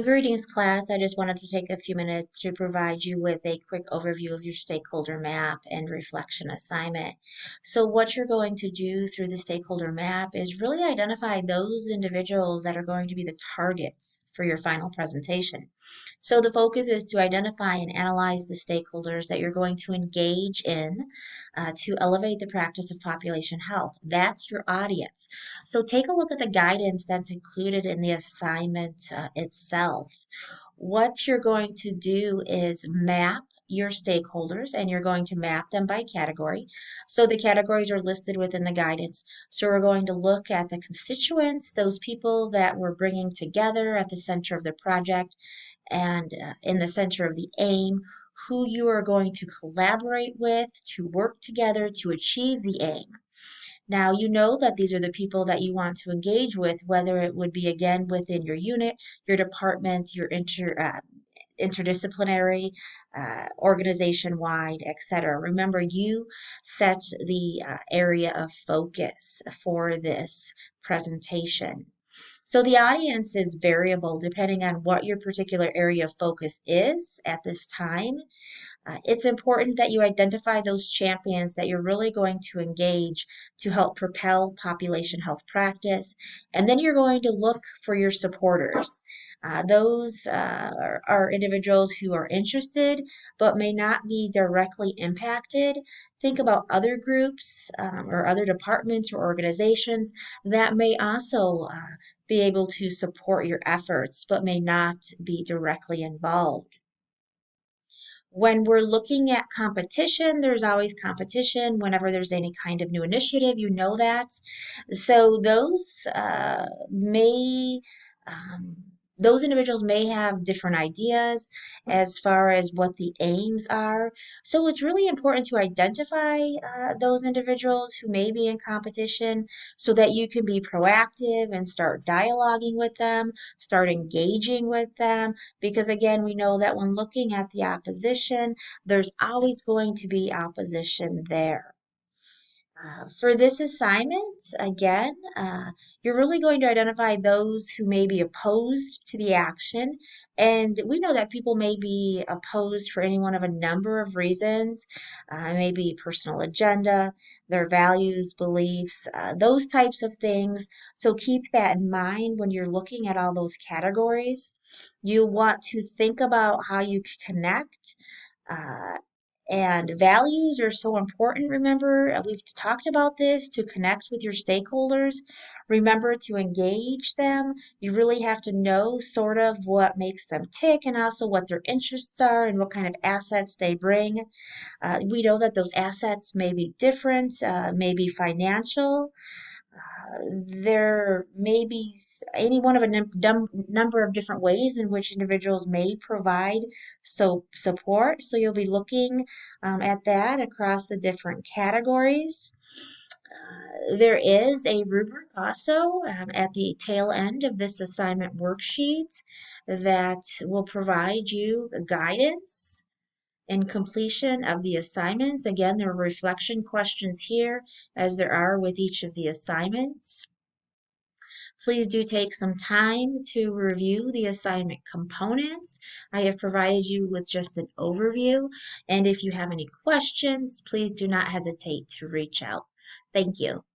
Greetings, class. I just wanted to take a few minutes to provide you with a quick overview of your stakeholder map and reflection assignment. So what you're going to do through the stakeholder map is really identify those individuals that are going to be the targets for your final presentation. So the focus is to identify and analyze the stakeholders that you're going to engage in to elevate the practice of population health. That's your audience. So take a look at the guidance that's included in the assignment itself. What you're going to do is map your stakeholders and you're going to map them by category. So the categories are listed within the guidance. So we're going to look at the constituents, those people that we're bringing together at the center of the project and in the center of the aim, who you are going to collaborate with to work together to achieve the aim. Now, you know that these are the people that you want to engage with, whether it would be again within your unit, your department, your interdisciplinary, organization wide, etc. Remember, you set the area of focus for this presentation. So the audience is variable depending on what your particular area of focus is at this time. It's important that you identify those champions that you're really going to engage to help propel population health practice. And then you're going to look for your supporters. Those are individuals who are interested but may not be directly impacted. Think about other groups or other departments or organizations that may also be able to support your efforts but may not be directly involved. When we're looking at competition, there's always competition whenever there's any kind of new initiative, you know that. So um, those individuals may have different ideas as far as what the aims are. So it's really important to identify those individuals who may be in competition so that you can be proactive and start dialoguing with them, start engaging with them, because again, we know that when looking at the opposition, there's always going to be opposition there. For this assignment, again, you're really going to identify those who may be opposed to the action. And we know that people may be opposed for any one of a number of reasons, maybe personal agenda, their values, beliefs, those types of things. So keep that in mind when you're looking at all those categories. You want to think about how you can connect. Uh, and values are so important. Remember, we've talked about this to connect with your stakeholders. Remember to engage them. You really have to know sort of what makes them tick and also what their interests are and what kind of assets they bring. We know that those assets may be different, may be financial. There may be any one of a number of different ways in which individuals may provide support. So you'll be looking at that across the different categories. There is a rubric also at the tail end of this assignment worksheet that will provide you guidance and completion of the assignments. Again, there are reflection questions here as there are with each of the assignments. Please do take some time to review the assignment components. I have provided you with just an overview, and if you have any questions, please do not hesitate to reach out. Thank you.